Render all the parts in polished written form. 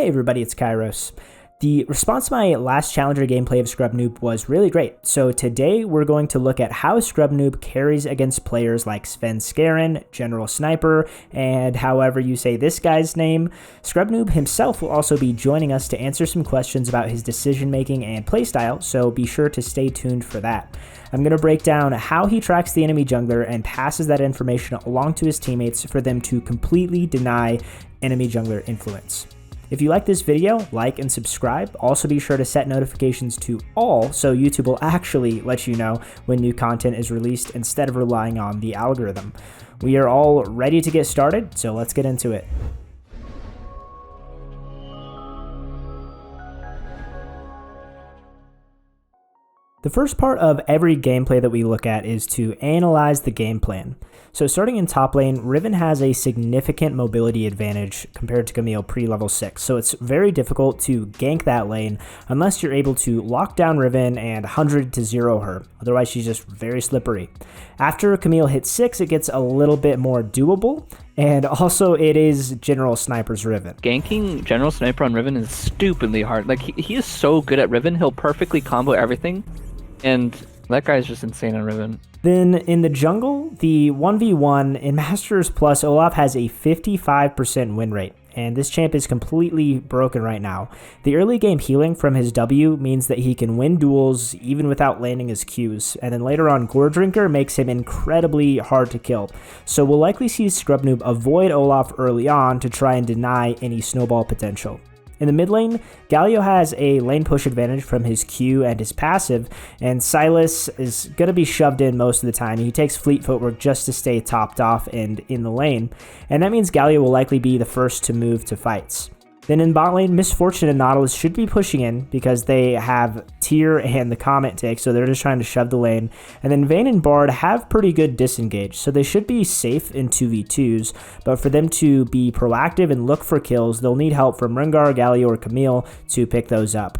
Hey everybody, it's Kairos. The response to my last Challenger gameplay of ScrubNoob was really great, so today we're going to look at how ScrubNoob carries against players like Svenskeren, General Sniper, and however you say this guy's name. ScrubNoob himself will also be joining us to answer some questions about his decision making and playstyle, so be sure to stay tuned for that. I'm going to break down how he tracks the enemy jungler and passes that information along to his teammates for them to completely deny enemy jungler influence. If you like this video, like and subscribe. Also be sure to set notifications to all so YouTube will actually let you know when new content is released instead of relying on the algorithm. We are all ready to get started, so let's get into it. The first part of every gameplay that we look at is to analyze the game plan. So starting in top lane, Riven has a significant mobility advantage compared to Camille pre-level 6, so it's very difficult to gank that lane unless you're able to lock down Riven and 100 to 0 her, otherwise she's just very slippery. After Camille hits 6, it gets a little bit more doable, and also it is General Sniper's Riven. Ganking General Sniper on Riven is stupidly hard. Like, he is so good at Riven, he'll perfectly combo everything, and that guy's just insane on Riven. Then in the jungle, the 1v1 in Masters Plus, Olaf has a 55% win rate, and this champ is completely broken right now. The early game healing from his W means that he can win duels even without landing his Qs, and then later on Gore Drinker makes him incredibly hard to kill. So we'll likely see ScrubNoob avoid Olaf early on to try and deny any snowball potential. In the mid lane, Galio has a lane push advantage from his Q and his passive, and Silas is going to be shoved in most of the time. He takes fleet footwork just to stay topped off and in the lane, and that means Galio will likely be the first to move to fights. Then in bot lane, Misfortune and Nautilus should be pushing in because they have Tyr and the Comet tick, so they're just trying to shove the lane. And then Vayne and Bard have pretty good disengage, so they should be safe in 2v2s, but for them to be proactive and look for kills, they'll need help from Rengar, Galio, or Camille to pick those up.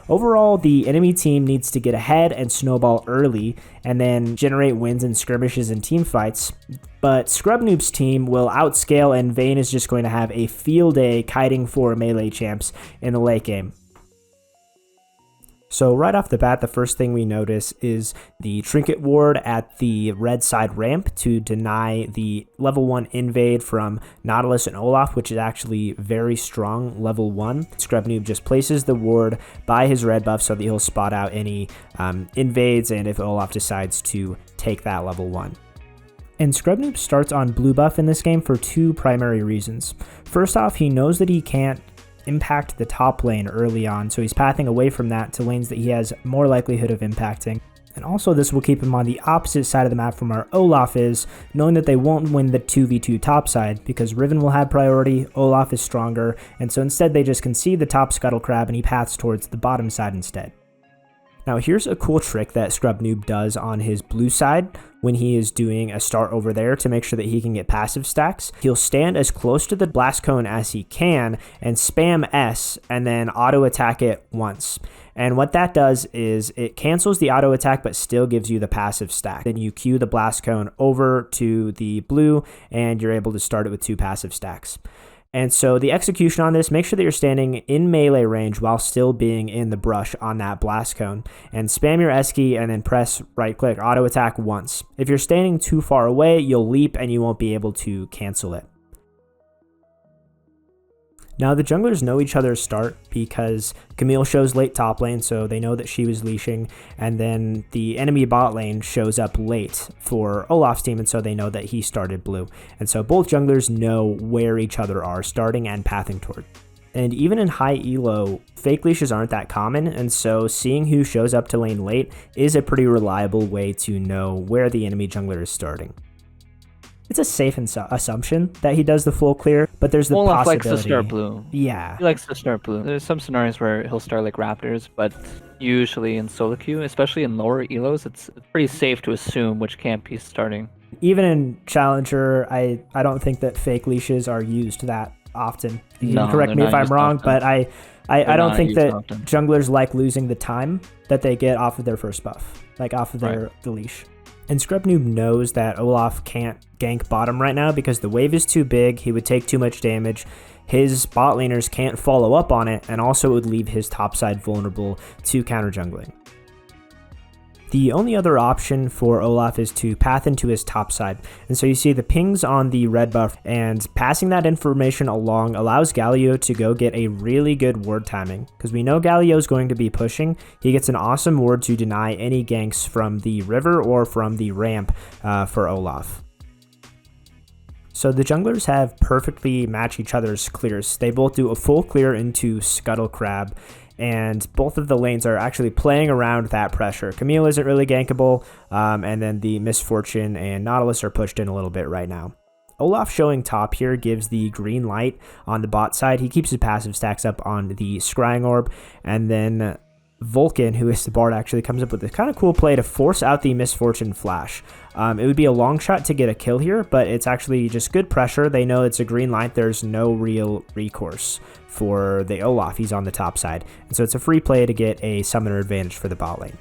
Overall, the enemy team needs to get ahead and snowball early and then generate wins in skirmishes and team fights. But ScrubNoob's team will outscale, and Vayne is just going to have a field day kiting for melee champs in the late game. So right off the bat, the first thing we notice is the trinket ward at the red side ramp to deny the level 1 invade from Nautilus and Olaf, which is actually very strong level 1. ScrubNoob just places the ward by his red buff so that he'll spot out any invades, and if Olaf decides to take that level 1. And ScrubNoob starts on blue buff in this game for two primary reasons. First off, he knows that he can't impact the top lane early on, so he's pathing away from that to lanes that he has more likelihood of impacting. And also this will keep him on the opposite side of the map from where Olaf is, knowing that they won't win the 2v2 top side because Riven will have priority, Olaf is stronger, and so instead they just concede the top Scuttle Crab and he paths towards the bottom side instead. Now here's a cool trick that ScrubNoob does on his blue side when he is doing a start over there to make sure that he can get passive stacks. He'll stand as close to the blast cone as he can and spam S and then auto attack it once. And what that does is it cancels the auto attack but still gives you the passive stack. Then you queue the blast cone over to the blue and you're able to start it with 2 passive stacks. And so the execution on this, make sure that you're standing in melee range while still being in the brush on that blast cone. And spam your S key and then press right click, auto attack once. If you're standing too far away, you'll leap and you won't be able to cancel it. Now the junglers know each other's start because Camille shows late top lane, so they know that she was leashing, and then the enemy bot lane shows up late for Olaf's team, and so they know that he started blue. And so both junglers know where each other are starting and pathing toward. And even in high elo, fake leashes aren't that common, and so seeing who shows up to lane late is a pretty reliable way to know where the enemy jungler is starting. It's a safe assumption that he does the full clear, but there's the Olaf possibility. likes to start blue. Yeah. He likes to start blue. There's some scenarios where he'll start like Raptors, but usually in solo queue, especially in lower elos, it's pretty safe to assume which camp he's starting. Even in Challenger, I don't think that fake leashes are used that often. You can correct me if I'm wrong, but I don't think that junglers like losing the time that they get off of their first buff, like off of the leash. And ScrubNoob knows that Olaf can't gank bottom right now because the wave is too big, he would take too much damage. his bot laners can't follow up on it, and also it would leave his top side vulnerable to counter jungling. The only other option for Olaf is to path into his top side, and so you see the pings on the red buff, and passing that information along allows Galio to go get a really good ward timing, because we know Galio is going to be pushing. He gets an awesome ward to deny any ganks from the river or from the ramp for Olaf. So the junglers have perfectly matched each other's clears. They both do a full clear into Scuttle Crab, and both of the lanes are actually playing around that pressure. Camille isn't really gankable, and then the Misfortune and Nautilus are pushed in a little bit right now. Olaf showing top here gives the green light on the bot side. He keeps his passive stacks up on the Scrying Orb, and then Vulcan, who is the bard, actually comes up with a kind of cool play to force out the Misfortune flash. It would be a long shot to get a kill here, but it's actually just good pressure. They know it's a green light. There's no real recourse for the Olaf. He's on the top side. And so it's a free play to get a summoner advantage for the bot lane.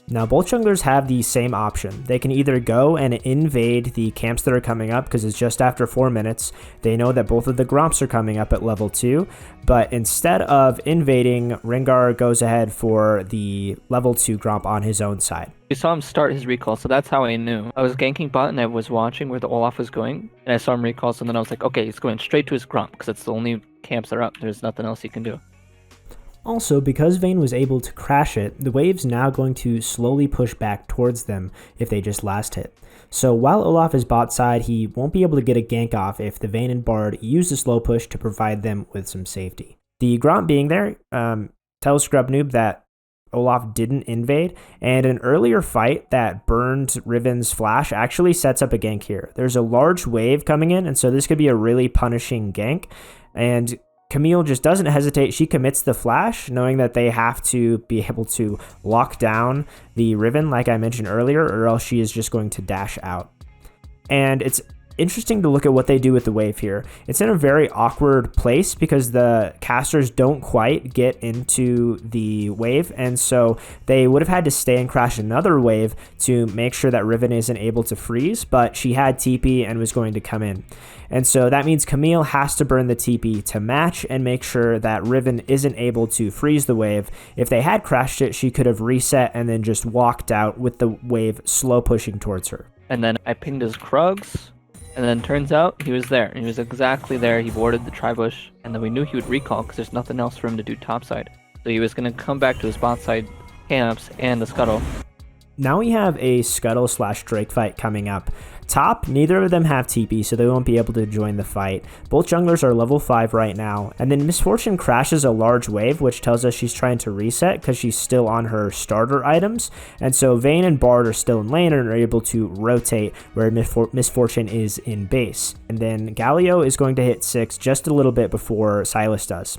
Now, both junglers have the same option. They can either go and invade the camps that are coming up because it's just after 4 minutes. They know that both of the Gromps are coming up at level 2, but instead of invading, Rengar goes ahead for the level 2 Gromp on his own side. We saw him start his recall, so that's how I knew. I was ganking bot and I was watching where the Olaf was going, and I saw him recall, so then I was like, okay, he's going straight to his Gromp because it's the only camps that are up. There's nothing else he can do. Also, because Vayne was able to crash it, the wave's now going to slowly push back towards them if they just last hit. So while Olaf is bot side, he won't be able to get a gank off if the Vayne and Bard use the slow push to provide them with some safety. The Gromp being there tells ScrubNoob that Olaf didn't invade, and an earlier fight that burned Riven's flash actually sets up a gank here. There's a large wave coming in, and so this could be a really punishing gank, and Camille just doesn't hesitate. She commits the flash, knowing that they have to be able to lock down the Riven, like I mentioned earlier, or else she is just going to dash out. And it's interesting to look at what they do with the wave here. It's in a very awkward place because the casters don't quite get into the wave, and so they would have had to stay and crash another wave to make sure that Riven isn't able to freeze, but she had TP and was going to come in. And so that means Camille has to burn the TP to match and make sure that Riven isn't able to freeze the wave. If they had crashed it, she could have reset and then just walked out with the wave slow pushing towards her. And then I pinged his Krugs, and then turns out he was there. He was exactly there. He warded the Tribush, and then we knew he would recall because there's nothing else for him to do topside. So he was going to come back to his bot side camps and the Scuttle. Now we have a Scuttle / Drake fight coming up. Top, neither of them have TP, so they won't be able to join the fight. Both junglers are level 5 right now. And then Misfortune crashes a large wave, which tells us she's trying to reset because she's still on her starter items. And so Vayne and Bard are still in lane and are able to rotate where Misfortune is in base. And then Galio is going to hit 6 just a little bit before Silas does.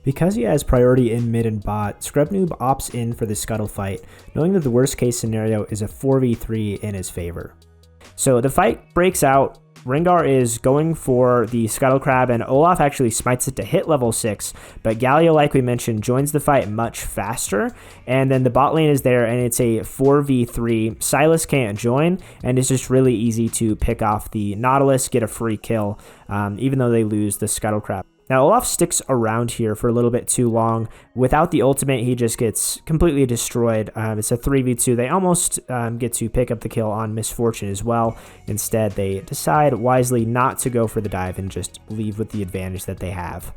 Because he has priority in mid and bot, ScrubNoob opts in for the Scuttle fight, knowing that the worst case scenario is a 4v3 in his favor. So the fight breaks out. Rengar is going for the Scuttle Crab, and Olaf actually smites it to hit level 6, but Galio, like we mentioned, joins the fight much faster, and then the bot lane is there, and it's a 4v3. Silas can't join, and it's just really easy to pick off the Nautilus, get a free kill, even though they lose the Scuttle Crab. Now, Olaf sticks around here for a little bit too long. Without the ultimate, he just gets completely destroyed. It's a 3v2. They almost get to pick up the kill on Misfortune as well. Instead, they decide wisely not to go for the dive and just leave with the advantage that they have.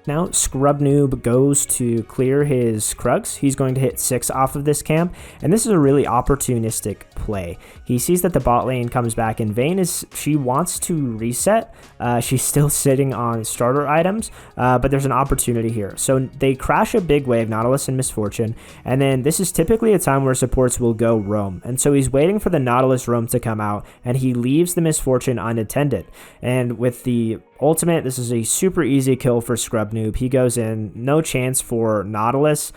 Now, ScrubNoob goes to clear his Krugs. He's going to hit 6 off of this camp, and this is a really opportunistic play. He sees that the bot lane comes back, and Vayne she wants to reset. She's still sitting on starter items, but there's an opportunity here. So they crash a big wave, Nautilus and Misfortune, and then this is typically a time where supports will go roam. And so he's waiting for the Nautilus roam to come out, and he leaves the Misfortune unattended. And with the ultimate, this is a super easy kill for ScrubNoob. He goes in, no chance for Nautilus.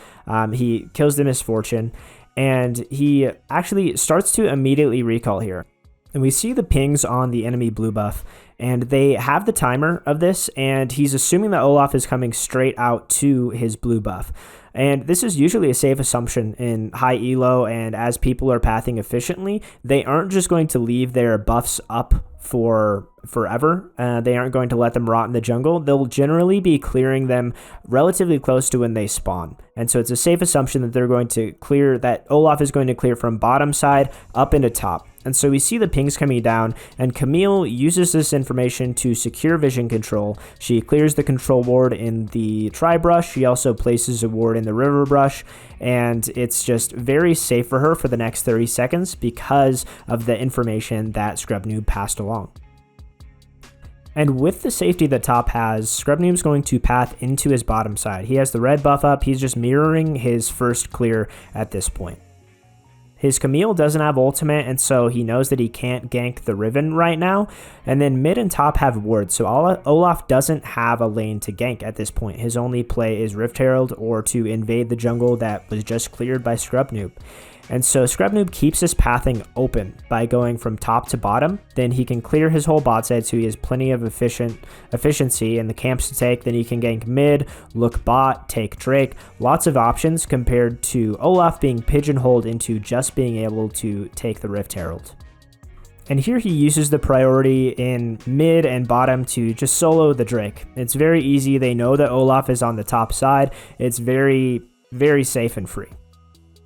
He kills the Misfortune, and he actually starts to immediately recall here. And we see the pings on the enemy blue buff, and they have the timer of this, and he's assuming that Olaf is coming straight out to his blue buff. And this is usually a safe assumption in high elo, and as people are pathing efficiently, they aren't just going to leave their buffs up for forever. They aren't going to let them rot in the jungle. They'll generally be clearing them relatively close to when they spawn. And so it's a safe assumption that they're going to clear, that Olaf is going to clear from bottom side up into top. And so we see the pings coming down, and Camille uses this information to secure vision control. She clears the control ward in the tri-brush. She also places a ward in the river brush, and it's just very safe for her for the next 30 seconds because of the information that ScrubNoob passed along. And with the safety that top has, ScrubNoob's going to path into his bottom side. He has the red buff up. He's just mirroring his first clear at this point. His Camille doesn't have ultimate, and so he knows that he can't gank the Riven right now. And then mid and top have wards, so Olaf doesn't have a lane to gank at this point. His only play is Rift Herald or to invade the jungle that was just cleared by ScrubNoob. And so ScrubNoob keeps his pathing open by going from top to bottom. Then he can clear his whole bot side, so he has plenty of efficiency in the camps to take. Then he can gank mid, look bot, take Drake. Lots of options compared to Olaf being pigeonholed into just being able to take the Rift Herald. And here he uses the priority in mid and bottom to just solo the Drake. It's very easy. They know that Olaf is on the top side. It's very, very safe and free.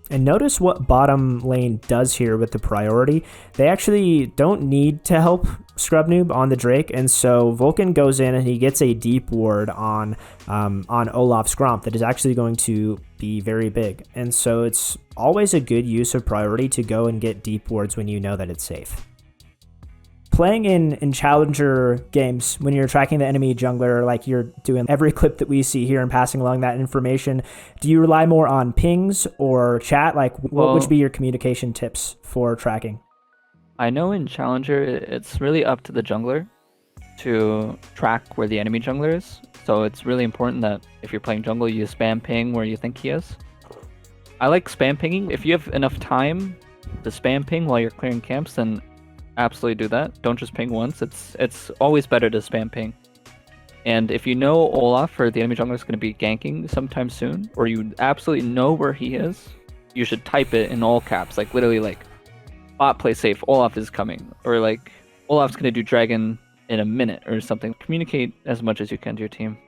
And notice what bottom lane does here with the priority. They actually don't need to help ScrubNoob on the Drake, and so Vulcan goes in and he gets a deep ward on Olaf's Gromp that is actually going to be very big. And so it's always a good use of priority to go and get deep wards when you know that it's safe. Playing in challenger games, when you're tracking the enemy jungler, like you're doing every clip that we see here and passing along that information, do you rely more on pings or chat? Like, what would be your communication tips for tracking? I know in challenger, it's really up to the jungler to track where the enemy jungler is. So it's really important that if you're playing jungle, you spam ping where you think he is. I like spam pinging. If you have enough time to spam ping while you're clearing camps, then absolutely do that. Don't just ping once. It's always better to spam ping. And if you know Olaf or the enemy jungler is going to be ganking sometime soon, or you absolutely know where he is, you should type it in all caps. Like literally like, bot play safe, Olaf is coming. Or like, Olaf's going to do dragon in a minute or something. Communicate as much as you can to your team.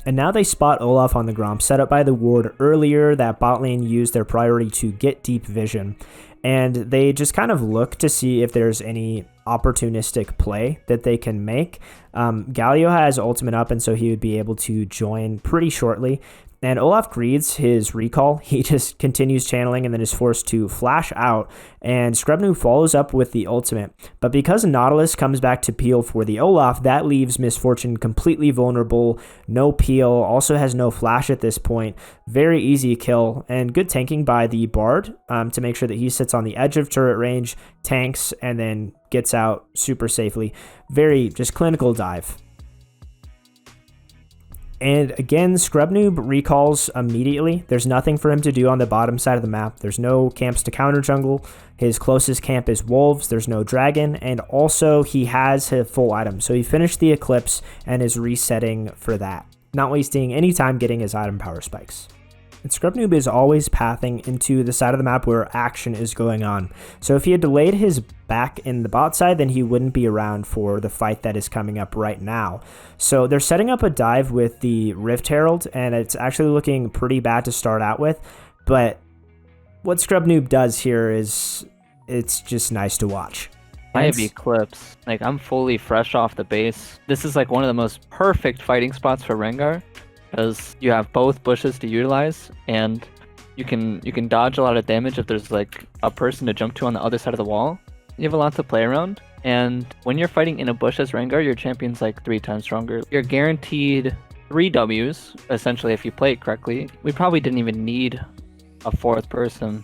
And now they spot Olaf on the Gromp, set up by the ward earlier. That bot lane used their priority to get deep vision. And they just kind of look to see if there's any opportunistic play that they can make. Galio has ultimate up, and so he would be able to join pretty shortly. And Olaf greeds his recall. He just continues channeling and then is forced to flash out. And ScrubNoob follows up with the ultimate. But because Nautilus comes back to peel for the Olaf, that leaves Misfortune completely vulnerable. No peel. Also has no flash at this point. Very easy kill. And good tanking by the Bard to make sure that he sits on the edge of turret range, tanks, and then gets out super safely. Very just clinical dive. And again, ScrubNoob recalls immediately. There's nothing for him to do on the bottom side of the map. There's no camps to counter jungle. His closest camp is Wolves. There's no dragon. And also, he has his full item. So he finished the Eclipse and is resetting for that, not wasting any time getting his item power spikes. And ScrubNoob is always pathing into the side of the map where action is going on. So if he had delayed his back in the bot side, then he wouldn't be around for the fight that is coming up right now. So they're setting up a dive with the Rift Herald, and it's actually looking pretty bad to start out with. But what ScrubNoob does here is, it's just nice to watch. I have Eclipse. Like, I'm fully fresh off the base. This is like one of the most perfect fighting spots for Rengar, because you have both bushes to utilize, and you can dodge a lot of damage if there's like a person to jump to on the other side of the wall. You have a lot to play around, and when you're fighting in a bush as Rengar, your champion's like 3 times stronger. You're guaranteed 3 Ws, essentially, if you play it correctly. We probably didn't even need a 4th person.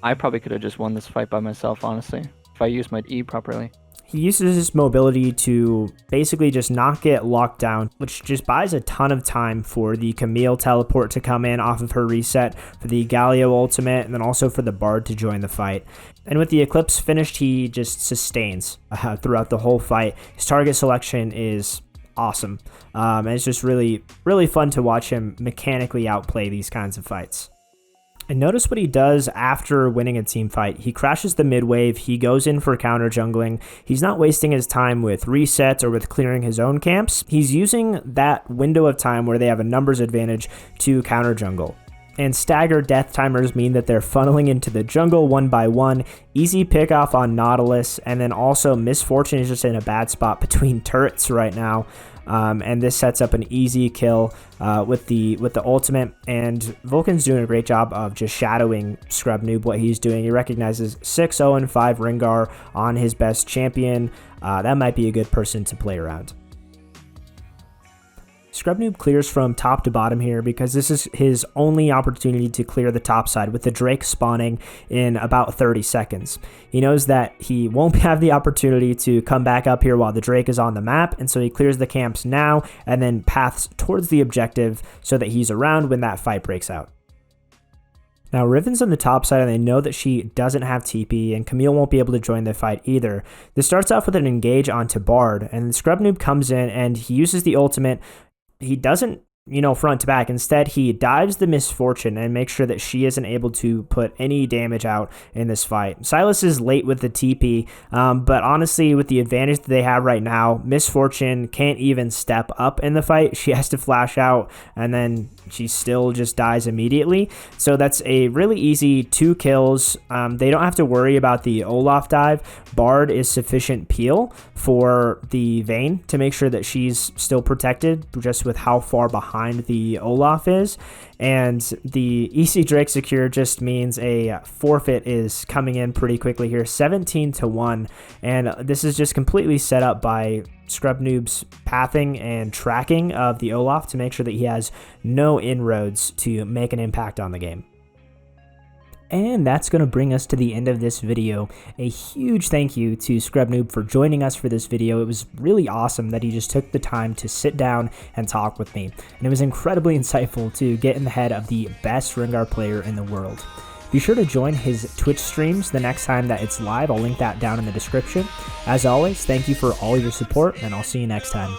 I probably could have just won this fight by myself, honestly, if I used my E properly. He uses his mobility to basically just not get locked down, which just buys a ton of time for the Camille teleport to come in off of her reset, for the Galio ultimate, and then also for the Bard to join the fight. And with the Eclipse finished, he just sustains throughout the whole fight. His target selection is awesome. And it's just really, really fun to watch him mechanically outplay these kinds of fights. And notice what he does after winning a team fight. He crashes the mid wave, he goes in for counter jungling. He's not wasting his time with resets or with clearing his own camps. He's using that window of time where they have a numbers advantage to counter jungle. And staggered death timers mean that they're funneling into the jungle one by one. Easy pick off on Nautilus, and then also Misfortune is just in a bad spot between turrets right now. And this sets up an easy kill with the ultimate, and Vulcan's doing a great job of just shadowing ScrubNoob what he's doing. He recognizes 6-0-5 Rengar on his best champion. That might be a good person to play around. ScrubNoob clears from top to bottom here because this is his only opportunity to clear the top side, with the Drake spawning in about 30 seconds. He knows that he won't have the opportunity to come back up here while the Drake is on the map, and so he clears the camps now and then paths towards the objective so that he's around when that fight breaks out. Now, Riven's on the top side, and they know that she doesn't have TP, and Camille won't be able to join the fight either. This starts off with an engage onto Bard, and ScrubNoob comes in, and he uses the ultimate. He doesn't, front to back. Instead, he dives the Misfortune and makes sure that she isn't able to put any damage out in this fight. Sylas is late with the TP, but honestly, with the advantage that they have right now, Misfortune can't even step up in the fight. She has to flash out, and then she still just dies immediately. So that's a really easy 2 kills. They don't have to worry about the Olaf dive. Bard is sufficient peel for the Vayne to make sure that she's still protected, just with how far behind the Olaf is. And the EC Drake secure just means a forfeit is coming in pretty quickly here, 17-1. And this is just completely set up by ScrubNoob's pathing and tracking of the Olaf to make sure that he has no inroads to make an impact on the game. And that's going to bring us to the end of this video. A huge thank you to ScrubNoob for joining us for this video. It was really awesome that he just took the time to sit down and talk with me. And it was incredibly insightful to get in the head of the best Rengar player in the world. Be sure to join his Twitch streams the next time that it's live. I'll link that down in the description. As always, thank you for all your support, and I'll see you next time.